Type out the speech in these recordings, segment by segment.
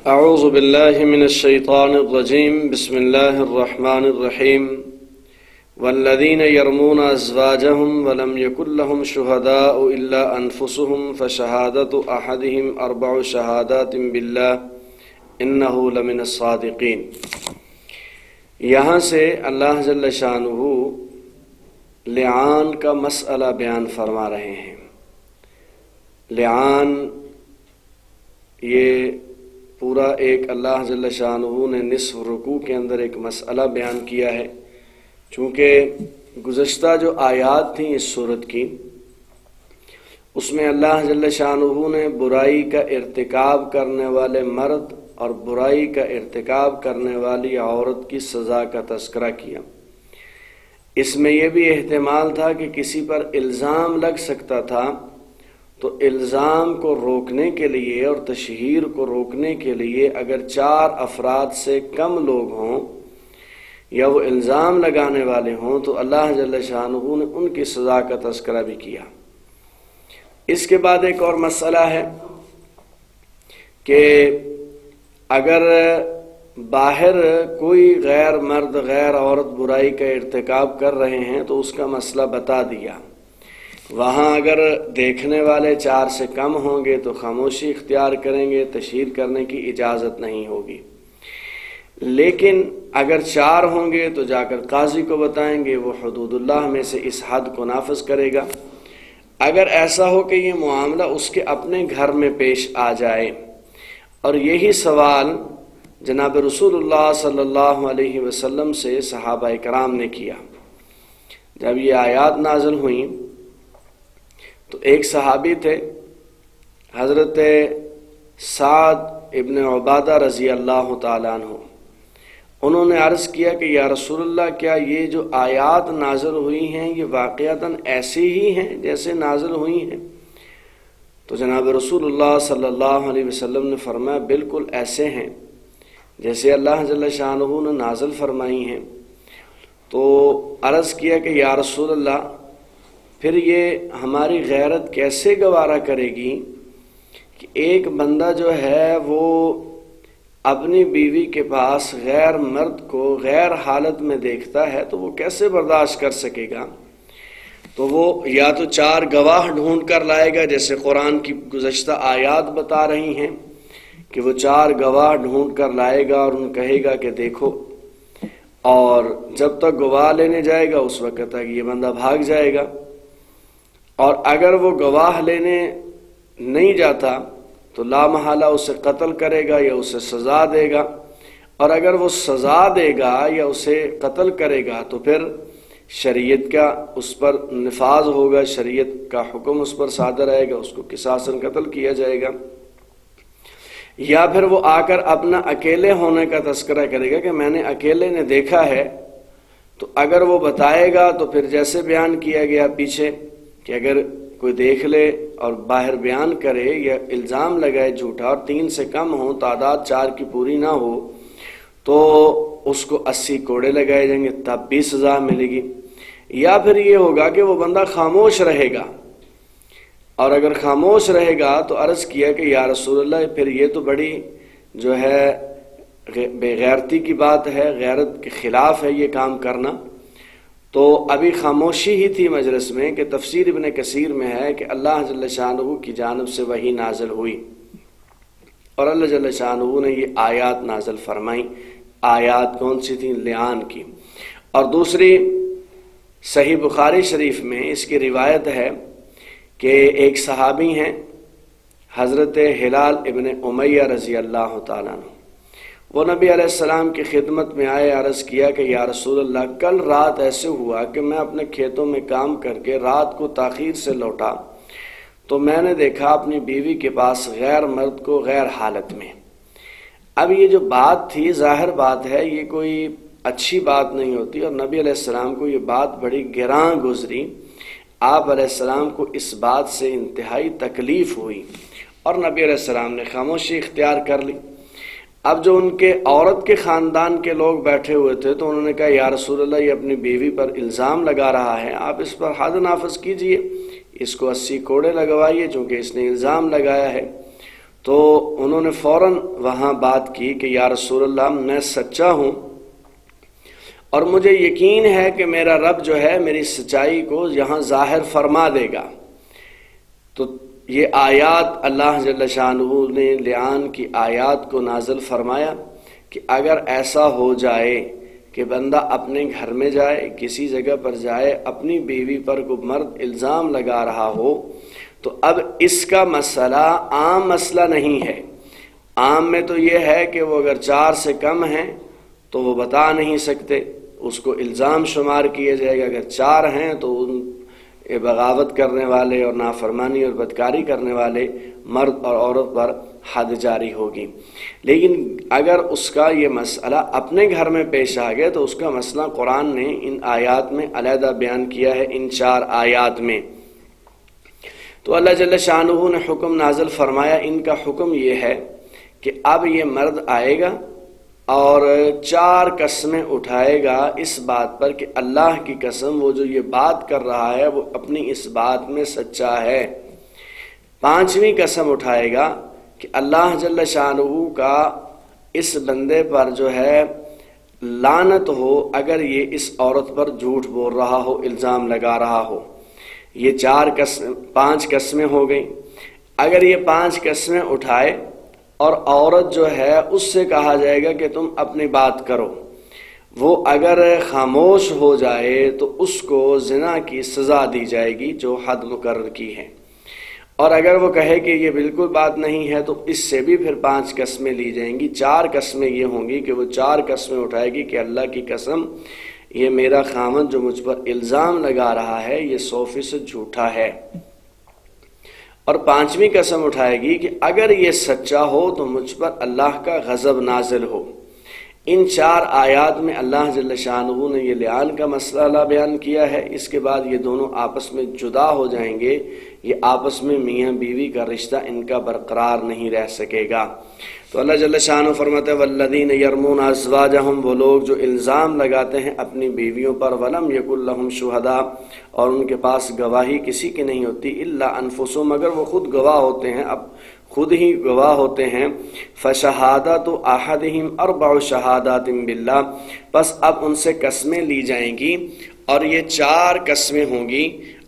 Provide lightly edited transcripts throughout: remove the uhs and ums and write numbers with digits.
اعوذ باللہ من الشیطان الرجیم بسم اللہ الرحمن الرحیم والذین یرمون ازواجہم ولم یکن لہم شہداء الا انفسہم فشہادۃ احدہم 4 شہادات باللہ انہ لمن الصادقین۔ یہاں سے اللہ جل شانہ لعان کا مسئلہ بیان فرما رہے ہیں۔ لعان یہ پورا ایک اللہ جل شانہ نے نصف رکوع کے اندر ایک مسئلہ بیان کیا ہے۔ چونکہ گزشتہ جو آیات تھیں اس صورت کی، اس میں اللہ جل شانہ نے برائی کا ارتکاب کرنے والے مرد اور برائی کا ارتکاب کرنے والی عورت کی سزا کا تذکرہ کیا۔ اس میں یہ بھی احتمال تھا کہ کسی پر الزام لگ سکتا تھا، تو الزام کو روکنے کے لیے اور تشہیر کو روکنے کے لیے اگر 4 افراد سے کم لوگ ہوں یا وہ الزام لگانے والے ہوں تو اللہ جل شانہ نے ان کی سزا کا تذکرہ بھی کیا۔ اس کے بعد ایک اور مسئلہ ہے کہ اگر باہر کوئی غیر مرد غیر عورت برائی کا ارتکاب کر رہے ہیں تو اس کا مسئلہ بتا دیا۔ وہاں اگر دیکھنے والے 4 سے کم ہوں گے تو خاموشی اختیار کریں گے، تشہیر کرنے کی اجازت نہیں ہوگی۔ لیکن اگر 4 ہوں گے تو جا کر قاضی کو بتائیں گے، وہ حدود اللہ میں سے اس حد کو نافذ کرے گا۔ اگر ایسا ہو کہ یہ معاملہ اس کے اپنے گھر میں پیش آ جائے، اور یہی سوال جناب رسول اللہ صلی اللہ علیہ وسلم سے صحابہ کرام نے کیا۔ جب یہ آیات نازل ہوئیں تو ایک صحابی تھے حضرت سعد ابن عبادہ رضی اللہ تعالیٰ عنہ، انہوں نے عرض کیا کہ یا رسول اللہ، کیا یہ جو آیات نازل ہوئی ہیں یہ واقعتاً ایسی ہی ہیں جیسے نازل ہوئی ہیں؟ تو جناب رسول اللہ صلی اللہ علیہ وسلم نے فرمایا بالکل ایسے ہیں جیسے اللہ جل شانہ نے نازل فرمائی ہیں۔ تو عرض کیا کہ یا رسول اللہ، پھر یہ ہماری غیرت کیسے گوارا کرے گی کہ ایک بندہ جو ہے وہ اپنی بیوی کے پاس غیر مرد کو غیر حالت میں دیکھتا ہے تو وہ کیسے برداشت کر سکے گا؟ تو وہ یا تو 4 گواہ ڈھونڈ کر لائے گا، جیسے قرآن کی گزشتہ آیات بتا رہی ہیں کہ وہ 4 گواہ ڈھونڈ کر لائے گا اور ان کہے گا کہ دیکھو، اور جب تک گواہ لینے جائے گا اس وقت تک یہ بندہ بھاگ جائے گا، اور اگر وہ گواہ لینے نہیں جاتا تو لا محالہ اسے قتل کرے گا یا اسے سزا دے گا، اور اگر وہ سزا دے گا یا اسے قتل کرے گا تو پھر شریعت کا اس پر نفاذ ہوگا، شریعت کا حکم اس پر صادر آئے گا، اس کو قصاصاً قتل کیا جائے گا۔ یا پھر وہ آ کر اپنا اکیلے ہونے کا تذکرہ کرے گا کہ میں نے اکیلے نے دیکھا ہے، تو اگر وہ بتائے گا تو پھر جیسے بیان کیا گیا پیچھے کہ اگر کوئی دیکھ لے اور باہر بیان کرے یا الزام لگائے جھوٹا اور 3 سے کم ہوں، تعداد 4 کی پوری نہ ہو، تو اس کو 80 کوڑے لگائے جائیں گے، تب بھی سزا ملے گی۔ یا پھر یہ ہوگا کہ وہ بندہ خاموش رہے گا، اور اگر خاموش رہے گا تو عرض کیا کہ یا رسول اللہ، پھر یہ تو بڑی جو ہے بے غیرتی کی بات ہے، غیرت کے خلاف ہے یہ کام کرنا۔ تو ابھی خاموشی ہی تھی مجلس میں کہ تفسیر ابن کثیر میں ہے کہ اللہ جل شانہ کی جانب سے وحی نازل ہوئی اور اللہ جل شانہ نے یہ آیات نازل فرمائیں۔ آیات کون سی تھیں؟ لعان کی۔ اور دوسری صحیح بخاری شریف میں اس کی روایت ہے کہ ایک صحابی ہیں حضرت ہلال ابن امیہ رضی اللہ تعالیٰ عنہ، وہ نبی علیہ السلام کی خدمت میں آئے، عرض کیا کہ یا رسول اللہ، کل رات ایسے ہوا کہ میں اپنے کھیتوں میں کام کر کے رات کو تاخیر سے لوٹا تو میں نے دیکھا اپنی بیوی کے پاس غیر مرد کو غیر حالت میں۔ اب یہ جو بات تھی، ظاہر بات ہے یہ کوئی اچھی بات نہیں ہوتی، اور نبی علیہ السلام کو یہ بات بڑی گراں گزری۔ آپ علیہ السلام کو اس بات سے انتہائی تکلیف ہوئی اور نبی علیہ السلام نے خاموشی اختیار کر لی۔ اب جو ان کے عورت کے خاندان کے لوگ بیٹھے ہوئے تھے تو انہوں نے کہا یا رسول اللہ، یہ اپنی بیوی پر الزام لگا رہا ہے، آپ اس پر حد نافذ کیجئے، اس کو 80 کوڑے لگوائیے چونکہ اس نے الزام لگایا ہے۔ تو انہوں نے فوراً وہاں بات کی کہ یا رسول اللہ میں سچا ہوں اور مجھے یقین ہے کہ میرا رب جو ہے میری سچائی کو یہاں ظاہر فرما دے گا۔ تو یہ آیات اللہ جل شانہ نے لعان کی آیات کو نازل فرمایا کہ اگر ایسا ہو جائے کہ بندہ اپنے گھر میں جائے، کسی جگہ پر جائے، اپنی بیوی پر کوئی مرد الزام لگا رہا ہو، تو اب اس کا مسئلہ عام مسئلہ نہیں ہے۔ عام میں تو یہ ہے کہ وہ اگر 4 سے کم ہیں تو وہ بتا نہیں سکتے، اس کو الزام شمار کیا جائے گا۔ اگر 4 ہیں تو ان بغاوت کرنے والے اور نافرمانی اور بدکاری کرنے والے مرد اور عورت پر حد جاری ہوگی۔ لیکن اگر اس کا یہ مسئلہ اپنے گھر میں پیش آ گیا تو اس کا مسئلہ قرآن نے ان آیات میں علیحدہ بیان کیا ہے، ان 4 آیات میں۔ تو اللہ جل شانہ نے حکم نازل فرمایا، ان کا حکم یہ ہے کہ اب یہ مرد آئے گا اور 4 قسمیں اٹھائے گا اس بات پر کہ اللہ کی قسم وہ جو یہ بات کر رہا ہے وہ اپنی اس بات میں سچا ہے۔ 5ویں قسم اٹھائے گا کہ اللہ جل شانہ کا اس بندے پر جو ہے لعنت ہو اگر یہ اس عورت پر جھوٹ بول رہا ہو، الزام لگا رہا ہو۔ یہ 5 قسمیں ہو گئیں۔ اگر یہ 5 قسمیں اٹھائے اور عورت جو ہے اس سے کہا جائے گا کہ تم اپنی بات کرو، وہ اگر خاموش ہو جائے تو اس کو زنا کی سزا دی جائے گی جو حد مقرر کی ہے، اور اگر وہ کہے کہ یہ بالکل بات نہیں ہے تو اس سے بھی پھر 5 قسمیں لی جائیں گی۔ 4 قسمیں یہ ہوں گی کہ وہ 4 قسمیں اٹھائے گی کہ اللہ کی قسم یہ میرا خاوند جو مجھ پر الزام لگا رہا ہے یہ 100% جھوٹا ہے، اور 5ویں قسم اٹھائے گی کہ اگر یہ سچا ہو تو مجھ پر اللہ کا غضب نازل ہو۔ ان 4 آیات میں اللہ جل شانہ نے یہ لعان کا مسئلہ بیان کیا ہے۔ اس کے بعد یہ دونوں آپس میں جدا ہو جائیں گے، یہ آپس میں میاں بیوی کا رشتہ ان کا برقرار نہیں رہ سکے گا۔ تو اللہ جل شانہ فرماتے ہیں والذین یرمون ازواجہم، وہ لوگ جو الزام لگاتے ہیں اپنی بیویوں پر، ولم یکن لہم شہداء، اور ان کے پاس گواہی کسی کی نہیں ہوتی، الا انفسہم، مگر وہ خود گواہ ہوتے ہیں، اب خود ہی گواہ ہوتے ہیں، فشہادۃ احدہم 4 شہادات باللہ، پس اب ان سے قسمیں لی جائیں گی، اور یہ 4 قسمیں ہوں گی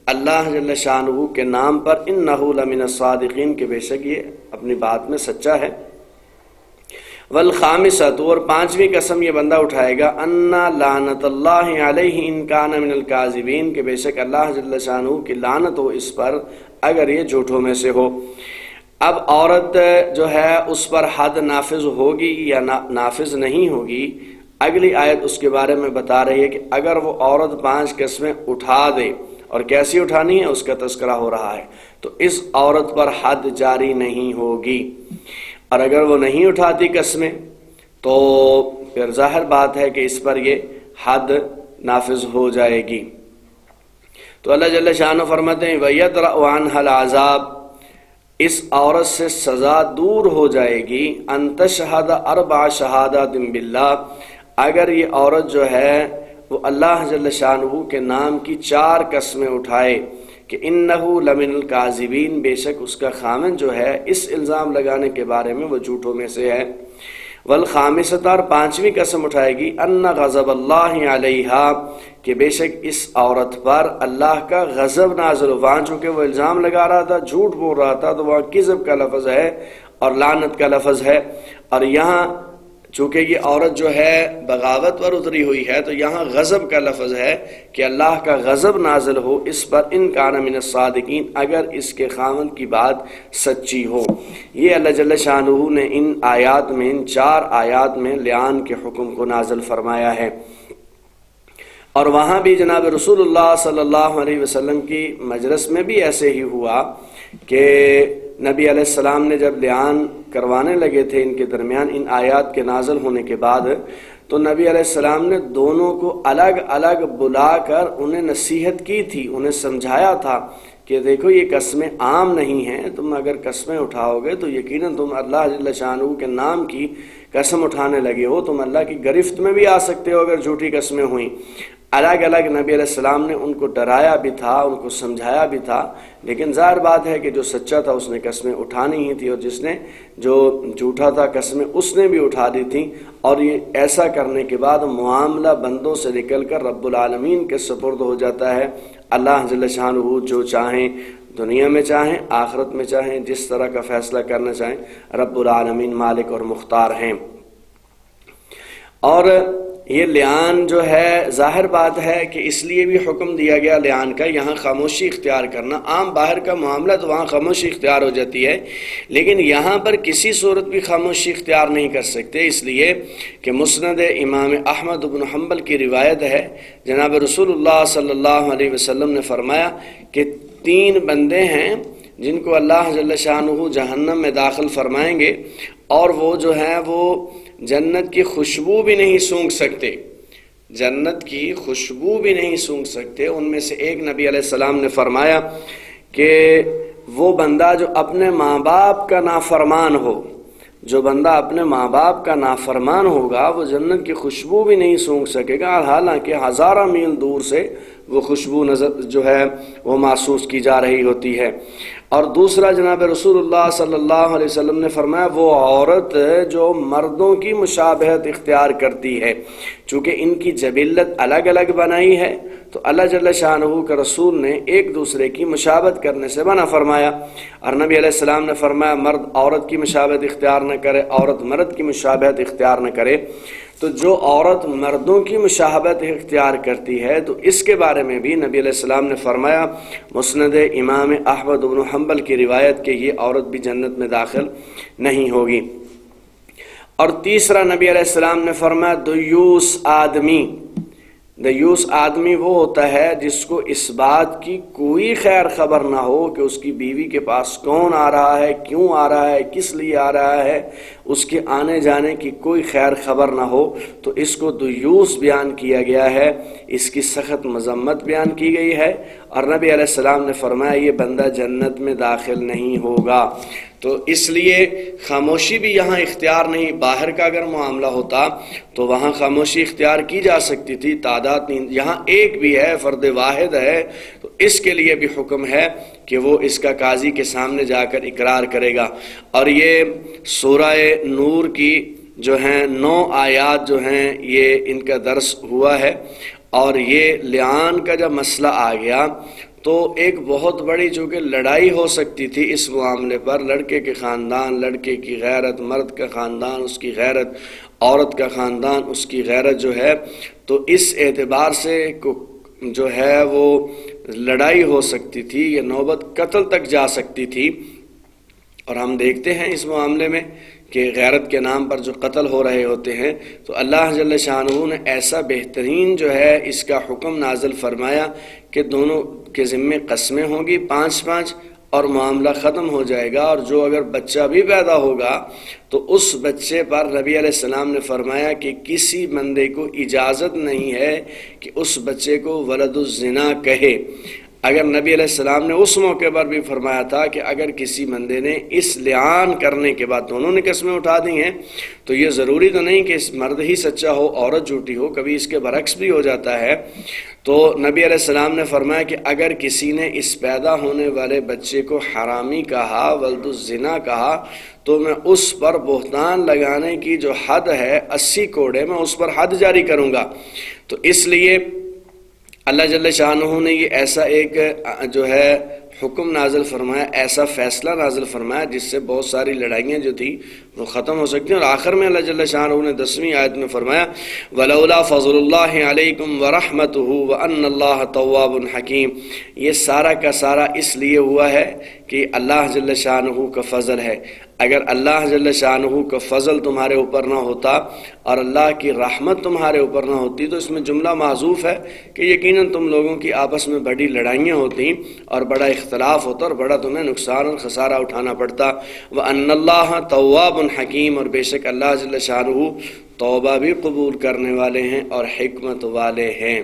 اللہ جل شانہ کے نام پر، انہ لمن الصادقین، کہ بے شک یہ اپنی بات میں سچا ہے۔ والخامسۃ، اور 5ویں قسم یہ بندہ اٹھائے گا، ان لعنت اللہ علیہ ان کان من الکاذبین، کہ بے شک اللہ جل شانہ کی لعنت ہو اس پر اگر یہ جھوٹوں میں سے ہو۔ اب عورت جو ہے اس پر حد نافذ ہوگی یا نافذ نہیں ہوگی، اگلی آیت اس کے بارے میں بتا رہی ہے کہ اگر وہ عورت 5 قسمیں اٹھا دے، اور کیسی اٹھانی ہے اس کا تذکرہ ہو رہا ہے، تو اس عورت پر حد جاری نہیں ہوگی، اور اگر وہ نہیں اٹھاتی قسمیں تو پھر ظاہر بات ہے کہ اس پر یہ حد نافذ ہو جائے گی۔ تو اللہ جل شانہ فرماتے ہیں وَيَدْرَأُ عَنْهَا الْعَذَابِ، اس عورت سے سزا دور ہو جائے گی، ان تشہد 4 شہادات باللہ، اگر یہ عورت جو ہے وہ اللہ جل شانہ کے نام کی 4 قسمیں اٹھائے کہ انہ لمن الکاذبین، بے شک اس کا خامن جو ہے اس الزام لگانے کے بارے میں وہ جھوٹوں میں سے ہے۔ والخامسۃ، اور 5ویں قسم اٹھائے گی، ان غضب اللہ علیہا، کہ بے شک اس عورت پر اللہ کا غضب نازل ہو۔ وہاں چونکہ وہ الزام لگا رہا تھا، جھوٹ بول رہا تھا، تو وہاں کذب کا لفظ ہے اور لعنت کا لفظ ہے، اور یہاں چونکہ یہ عورت جو ہے بغاوت پر اتری ہوئی ہے تو یہاں غضب کا لفظ ہے کہ اللہ کا غضب نازل ہو اس پر، ان کان من الصادقین، اگر اس کے خاوند کی بات سچی ہو۔ یہ اللہ جل شانہ نے ان آیات میں، ان 4 آیات میں لعان کے حکم کو نازل فرمایا ہے۔ اور وہاں بھی جناب رسول اللہ صلی اللہ علیہ وسلم کی مجلس میں بھی ایسے ہی ہوا کہ نبی علیہ السلام نے جب لعان کروانے لگے تھے ان کے درمیان ان آیات کے نازل ہونے کے بعد، تو نبی علیہ السلام نے دونوں کو الگ الگ بلا کر انہیں نصیحت کی تھی، انہیں سمجھایا تھا کہ دیکھو یہ قسمیں عام نہیں ہیں، تم اگر قسمیں اٹھاؤ گے تو یقیناً تم اللہ جل شانہ کے نام کی قسم اٹھانے لگے ہو تم اللہ کی گرفت میں بھی آ سکتے ہو اگر جھوٹی قسمیں ہوئیں۔ الگ الگ نبی علیہ السلام نے ان کو ڈرایا بھی تھا، ان کو سمجھایا بھی تھا، لیکن ظاہر بات ہے کہ جو سچا تھا اس نے قسمیں اٹھانی ہی تھی، اور جس نے جو جھوٹا تھا قسمیں اس نے بھی اٹھا دی تھیں۔ اور یہ ایسا کرنے کے بعد معاملہ بندوں سے نکل کر رب العالمین کے سپرد ہو جاتا ہے۔ اللہ جل شانہ جو چاہیں، دنیا میں چاہیں آخرت میں چاہیں، جس طرح کا فیصلہ کرنا چاہیں، رب العالمین مالک اور مختار ہیں۔ اور یہ لعان جو ہے ظاہر بات ہے کہ اس لیے بھی حکم دیا گیا لعان کا، یہاں خاموشی اختیار کرنا، عام باہر کا معاملہ تو وہاں خاموشی اختیار ہو جاتی ہے، لیکن یہاں پر کسی صورت بھی خاموشی اختیار نہیں کر سکتے، اس لیے کہ مسند امام احمد بن حنبل کی روایت ہے، جناب رسول اللہ صلی اللہ علیہ وسلم نے فرمایا کہ 3 بندے ہیں جن کو اللہ جل شانہ جہنم میں داخل فرمائیں گے، اور وہ جو ہیں وہ جنت کی خوشبو بھی نہیں سونگھ سکتے، جنت کی خوشبو بھی نہیں سونگھ سکتے۔ ان میں سے ایک نبی علیہ السلام نے فرمایا کہ وہ بندہ جو اپنے ماں باپ کا نافرمان ہو، جو بندہ اپنے ماں باپ کا نافرمان ہوگا وہ جنت کی خوشبو بھی نہیں سونگھ سکے گا، حالانکہ ہزارہ میل دور سے وہ خوشبو نظر جو ہے وہ محسوس کی جا رہی ہوتی ہے۔ اور دوسرا جناب رسول اللہ صلی اللہ علیہ وسلم نے فرمایا وہ عورت جو مردوں کی مشابہت اختیار کرتی ہے، چونکہ ان کی جبلت الگ الگ بنائی ہے تو اللہ جل شانہ کا رسول نے ایک دوسرے کی مشابہت کرنے سے منع فرمایا، اور نبی علیہ السلام نے فرمایا مرد عورت کی مشابہت اختیار نہ کرے، عورت مرد کی مشابہت اختیار نہ کرے۔ تو جو عورت مردوں کی مشابہت اختیار کرتی ہے تو اس کے بارے میں بھی نبی علیہ السلام نے فرمایا، مسند امام احمد بن حنبل کی روایت کہ یہ عورت بھی جنت میں داخل نہیں ہوگی۔ اور تیسرا نبی علیہ السلام نے فرمایا دیوس آدمی وہ ہوتا ہے جس کو اس بات کی کوئی خیر خبر نہ ہو کہ اس کی بیوی کے پاس کون آ رہا ہے، کیوں آ رہا ہے، کس لیے آ رہا ہے، اس کے آنے جانے کی کوئی خیر خبر نہ ہو، تو اس کو دیوس بیان کیا گیا ہے، اس کی سخت مذمت بیان کی گئی ہے، اور نبی علیہ السلام نے فرمایا یہ بندہ جنت میں داخل نہیں ہوگا۔ تو اس لیے خاموشی بھی یہاں اختیار نہیں، باہر کا اگر معاملہ ہوتا تو وہاں خاموشی اختیار کی جا سکتی تھی، تعداد نہیں، یہاں ایک بھی ہے، فرد واحد ہے، تو اس کے لیے بھی حکم ہے کہ وہ اس کا قاضی کے سامنے جا کر اقرار کرے گا۔ اور یہ سورہ نور کی جو ہیں 9 آیات جو ہیں یہ ان کا درس ہوا ہے، اور یہ لعان کا جب مسئلہ آ گیا تو ایک بہت بڑی چونکہ لڑائی ہو سکتی تھی اس معاملے پر، لڑکے کے خاندان، لڑکے کی غیرت، مرد کا خاندان اس کی غیرت، عورت کا خاندان اس کی غیرت جو ہے، تو اس اعتبار سے جو ہے وہ لڑائی ہو سکتی تھی، یہ نوبت قتل تک جا سکتی تھی۔ اور ہم دیکھتے ہیں اس معاملے میں کہ غیرت کے نام پر جو قتل ہو رہے ہوتے ہیں، تو اللہ جل شانہ نے ایسا بہترین جو ہے اس کا حکم نازل فرمایا کہ دونوں کے ذمے قسمیں ہوں گی 5-5 اور معاملہ ختم ہو جائے گا۔ اور جو اگر بچہ بھی پیدا ہوگا تو اس بچے پر نبی علیہ السلام نے فرمایا کہ کسی بندے کو اجازت نہیں ہے کہ اس بچے کو ولد الزنا کہے۔ اگر نبی علیہ السلام نے اس موقع پر بھی فرمایا تھا کہ اگر کسی بندے نے اس لعان کرنے کے بعد دونوں نے قسمیں اٹھا دی ہیں تو یہ ضروری تو نہیں کہ اس مرد ہی سچا ہو عورت جھوٹی ہو، کبھی اس کے برعکس بھی ہو جاتا ہے۔ تو نبی علیہ السلام نے فرمایا کہ اگر کسی نے اس پیدا ہونے والے بچے کو حرامی کہا، ولد الزنا کہا، تو میں اس پر بہتان لگانے کی جو حد ہے 80 کوڑے میں اس پر حد جاری کروں گا۔ تو اس لیے اللہ جل شانہ نے یہ ایسا ایک جو ہے حکم نازل فرمایا، ایسا فیصلہ نازل فرمایا جس سے بہت ساری لڑائیاں جو تھی وہ ختم ہو سکتی ہیں۔ اور آخر میں اللہ جل شانہ نے 10ویں آیت میں فرمایا وَلَوْلَا فَضْلُ اللَّهِ عَلَيْكُمْ وَرَحْمَتُهُ وَأَنَّ اللَّهَ تَوَّابٌ حَكِيمٌ۔ یہ سارا کا سارا اس لیے ہوا ہے کہ اللہ جل شانہ کا فضل ہے۔ اگر اللہ جل شانہ کا فضل تمہارے اوپر نہ ہوتا اور اللہ کی رحمت تمہارے اوپر نہ ہوتی تو اس میں جملہ محذوف ہے کہ یقیناً تم لوگوں کی آپس میں بڑی لڑائیاں ہوتی اور بڑا اختلاف ہوتا اور بڑا تمہیں نقصان اور خسارہ اٹھانا پڑتا۔ وَأَنَّ اللَّهَ تَوَّابٌ حَكِيمٌ، اور بے شک اللہ جل شانہ توبہ بھی قبول کرنے والے ہیں اور حکمت والے ہیں۔